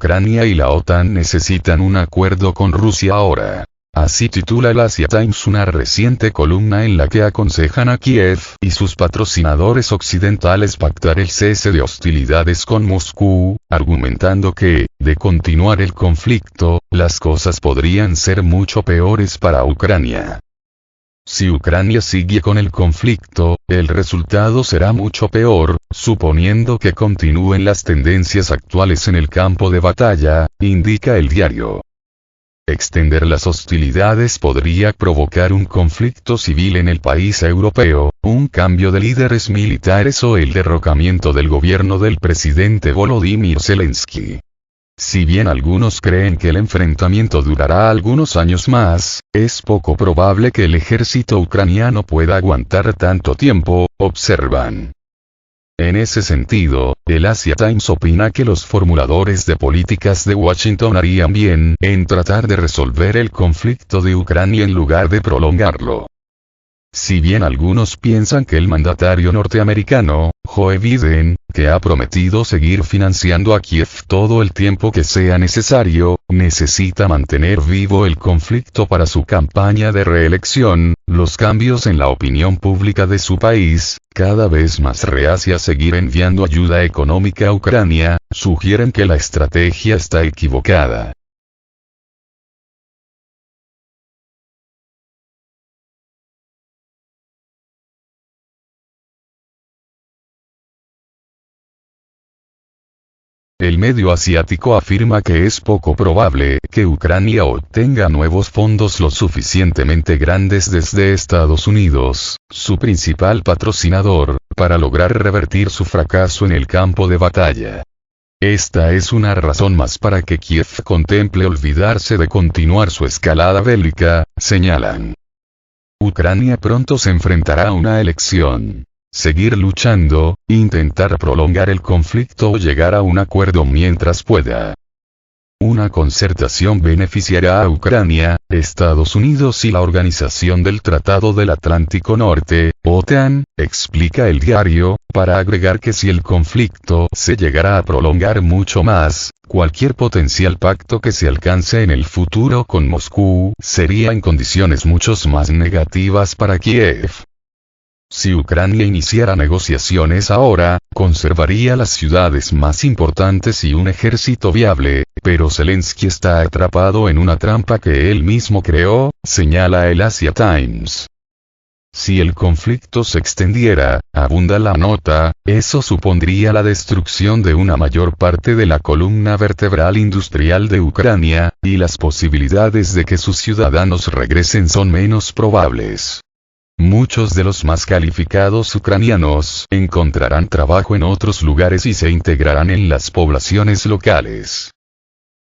Ucrania y la OTAN necesitan un acuerdo con Rusia ahora. Así titula el Asia Times una reciente columna en la que aconsejan a Kiev y sus patrocinadores occidentales pactar el cese de hostilidades con Moscú, argumentando que, de continuar el conflicto, las cosas podrían ser mucho peores para Ucrania. Si Ucrania sigue con el conflicto, el resultado será mucho peor, suponiendo que continúen las tendencias actuales en el campo de batalla, indica el diario. Extender las hostilidades podría provocar un conflicto civil en el país europeo, un cambio de líderes militares o el derrocamiento del gobierno del presidente Volodymyr Zelensky. Si bien algunos creen que el enfrentamiento durará algunos años más, es poco probable que el ejército ucraniano pueda aguantar tanto tiempo, observan. En ese sentido, el Asia Times opina que los formuladores de políticas de Washington harían bien en tratar de resolver el conflicto de Ucrania en lugar de prolongarlo. Si bien algunos piensan que el mandatario norteamericano, Joe Biden, que ha prometido seguir financiando a Kiev todo el tiempo que sea necesario, necesita mantener vivo el conflicto para su campaña de reelección, los cambios en la opinión pública de su país, cada vez más reacia a seguir enviando ayuda económica a Ucrania, sugieren que la estrategia está equivocada. El medio asiático afirma que es poco probable que Ucrania obtenga nuevos fondos lo suficientemente grandes desde Estados Unidos, su principal patrocinador, para lograr revertir su fracaso en el campo de batalla. Esta es una razón más para que Kiev contemple olvidarse de continuar su escalada bélica, señalan. Ucrania pronto se enfrentará a una elección. Seguir luchando, intentar prolongar el conflicto o llegar a un acuerdo mientras pueda. Una concertación beneficiará a Ucrania, Estados Unidos y la Organización del Tratado del Atlántico Norte, OTAN, explica el diario, para agregar que si el conflicto se llegara a prolongar mucho más, cualquier potencial pacto que se alcance en el futuro con Moscú sería en condiciones mucho más negativas para Kiev. Si Ucrania iniciara negociaciones ahora, conservaría las ciudades más importantes y un ejército viable, pero Zelensky está atrapado en una trampa que él mismo creó, señala el Asia Times. Si el conflicto se extendiera, abunda la nota, eso supondría la destrucción de una mayor parte de la columna vertebral industrial de Ucrania, y las posibilidades de que sus ciudadanos regresen son menos probables. Muchos de los más calificados ucranianos encontrarán trabajo en otros lugares y se integrarán en las poblaciones locales.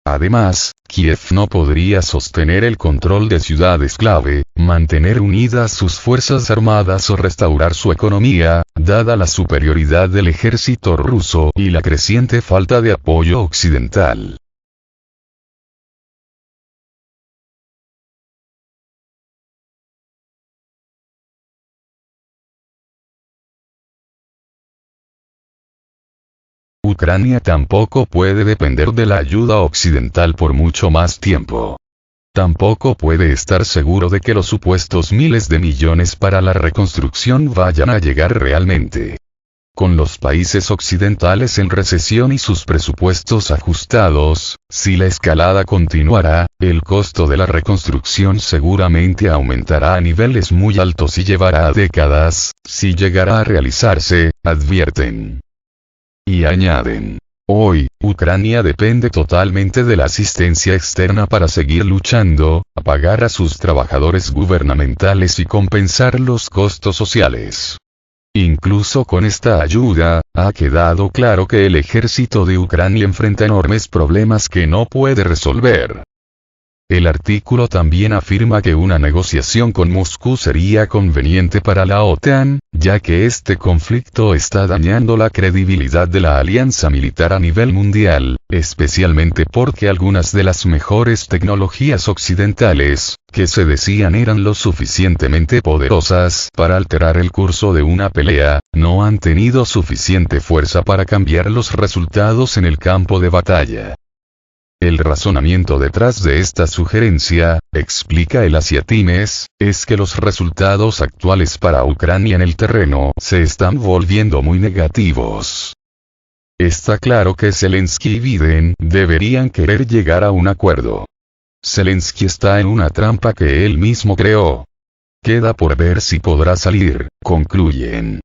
Además, Kiev no podría sostener el control de ciudades clave, mantener unidas sus fuerzas armadas o restaurar su economía, dada la superioridad del ejército ruso y la creciente falta de apoyo occidental. Ucrania tampoco puede depender de la ayuda occidental por mucho más tiempo. Tampoco puede estar seguro de que los supuestos miles de millones para la reconstrucción vayan a llegar realmente. Con los países occidentales en recesión y sus presupuestos ajustados, si la escalada continuará, el costo de la reconstrucción seguramente aumentará a niveles muy altos y llevará décadas, si llegara a realizarse, advierten. Y añaden. Hoy, Ucrania depende totalmente de la asistencia externa para seguir luchando, a pagar a sus trabajadores gubernamentales y compensar los costos sociales. Incluso con esta ayuda, ha quedado claro que el ejército de Ucrania enfrenta enormes problemas que no puede resolver. El artículo también afirma que una negociación con Moscú sería conveniente para la OTAN, ya que este conflicto está dañando la credibilidad de la alianza militar a nivel mundial, especialmente porque algunas de las mejores tecnologías occidentales, que se decían eran lo suficientemente poderosas para alterar el curso de una pelea, no han tenido suficiente fuerza para cambiar los resultados en el campo de batalla. El razonamiento detrás de esta sugerencia, explica el Asiatimes, es que los resultados actuales para Ucrania en el terreno se están volviendo muy negativos. Está claro que Zelensky y Biden deberían querer llegar a un acuerdo. Zelensky está en una trampa que él mismo creó. Queda por ver si podrá salir, concluyen.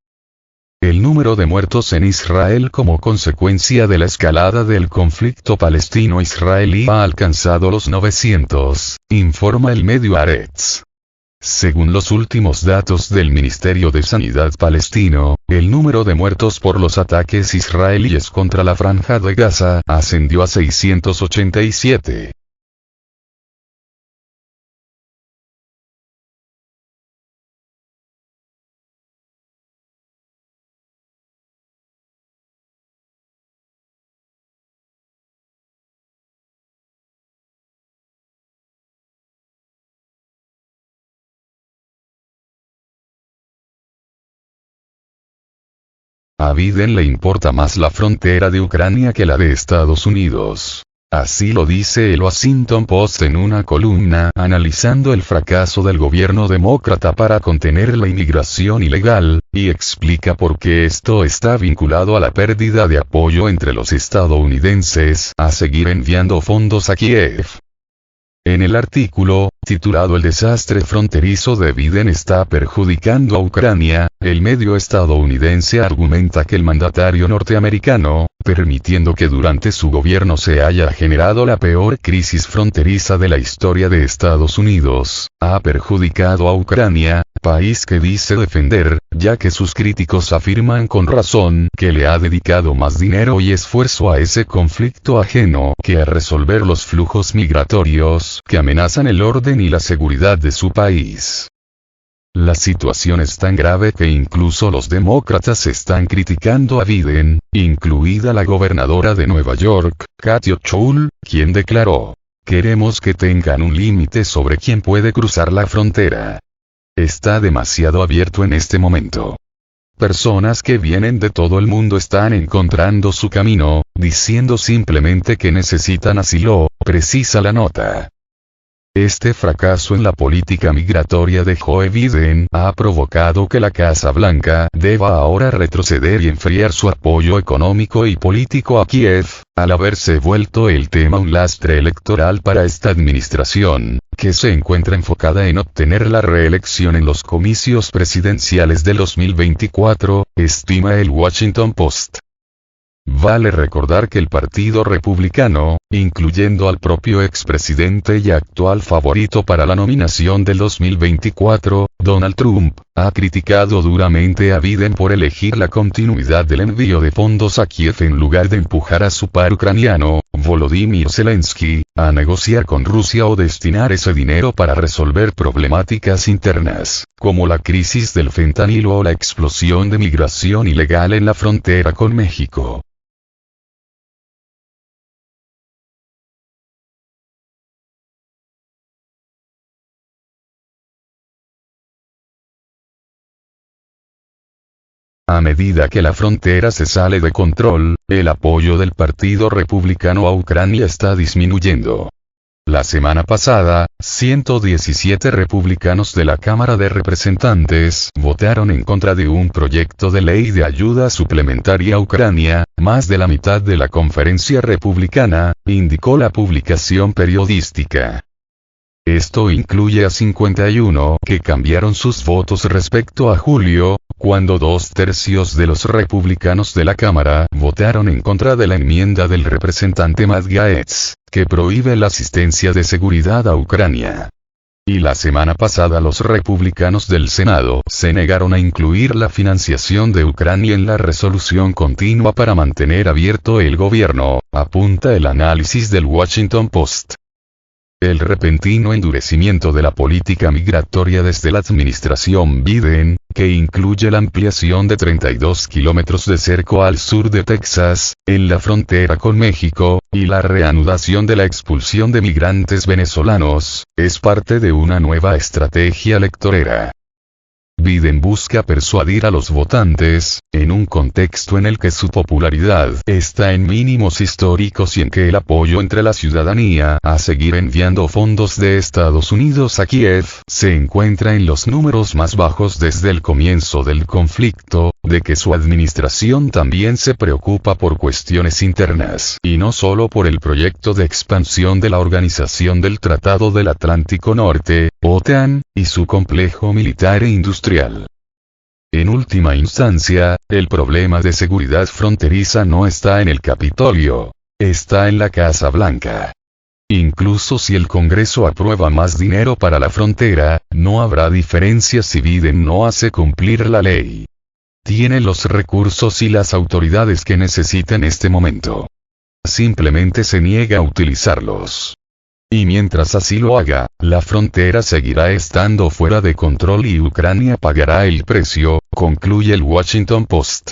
El número de muertos en Israel como consecuencia de la escalada del conflicto palestino-israelí ha alcanzado los 900, informa el medio Haaretz. Según los últimos datos del Ministerio de Sanidad palestino, el número de muertos por los ataques israelíes contra la Franja de Gaza ascendió a 687. A Biden le importa más la frontera de Ucrania que la de Estados Unidos. Así lo dice el Washington Post en una columna analizando el fracaso del gobierno demócrata para contener la inmigración ilegal, y explica por qué esto está vinculado a la pérdida de apoyo entre los estadounidenses a seguir enviando fondos a Kiev. En el artículo, titulado El desastre fronterizo de Biden está perjudicando a Ucrania, el medio estadounidense argumenta que el mandatario norteamericano, permitiendo que durante su gobierno se haya generado la peor crisis fronteriza de la historia de Estados Unidos, ha perjudicado a Ucrania, país que dice defender, ya que sus críticos afirman con razón que le ha dedicado más dinero y esfuerzo a ese conflicto ajeno que a resolver los flujos migratorios que amenazan el orden y la seguridad de su país. La situación es tan grave que incluso los demócratas están criticando a Biden, incluida la gobernadora de Nueva York, Kathy Hochul, quien declaró: "Queremos que tengan un límite sobre quién puede cruzar la frontera. Está demasiado abierto en este momento. Personas que vienen de todo el mundo están encontrando su camino, diciendo simplemente que necesitan asilo", precisa la nota. Este fracaso en la política migratoria de Joe Biden ha provocado que la Casa Blanca deba ahora retroceder y enfriar su apoyo económico y político a Kiev, al haberse vuelto el tema un lastre electoral para esta administración, que se encuentra enfocada en obtener la reelección en los comicios presidenciales del 2024, estima el Washington Post. Vale recordar que el Partido Republicano, incluyendo al propio expresidente y actual favorito para la nominación del 2024, Donald Trump, ha criticado duramente a Biden por elegir la continuidad del envío de fondos a Kiev en lugar de empujar a su par ucraniano, Volodymyr Zelensky, a negociar con Rusia o destinar ese dinero para resolver problemáticas internas, como la crisis del fentanilo o la explosión de migración ilegal en la frontera con México. A medida que la frontera se sale de control, el apoyo del Partido Republicano a Ucrania está disminuyendo. La semana pasada, 117 republicanos de la Cámara de Representantes votaron en contra de un proyecto de ley de ayuda suplementaria a Ucrania, más de la mitad de la conferencia republicana, indicó la publicación periodística. Esto incluye a 51 que cambiaron sus votos respecto a julio, cuando 2/3 de los republicanos de la Cámara votaron en contra de la enmienda del representante Matt Gaetz, que prohíbe la asistencia de seguridad a Ucrania. Y la semana pasada los republicanos del Senado se negaron a incluir la financiación de Ucrania en la resolución continua para mantener abierto el gobierno, apunta el análisis del Washington Post. El repentino endurecimiento de la política migratoria desde la administración Biden, que incluye la ampliación de 32 kilómetros de cerco al sur de Texas, en la frontera con México, y la reanudación de la expulsión de migrantes venezolanos, es parte de una nueva estrategia electorera. Biden busca persuadir a los votantes, en un contexto en el que su popularidad está en mínimos históricos y en que el apoyo entre la ciudadanía a seguir enviando fondos de Estados Unidos a Kiev se encuentra en los números más bajos desde el comienzo del conflicto, de que su administración también se preocupa por cuestiones internas y no solo por el proyecto de expansión de la Organización del Tratado del Atlántico Norte, OTAN, y su complejo militar e industrial. En última instancia, el problema de seguridad fronteriza no está en el Capitolio, está en la Casa Blanca. Incluso si el Congreso aprueba más dinero para la frontera, no habrá diferencia si Biden no hace cumplir la ley. Tiene los recursos y las autoridades que necesita en este momento. Simplemente se niega a utilizarlos. Y mientras así lo haga, la frontera seguirá estando fuera de control y Ucrania pagará el precio, concluye el Washington Post.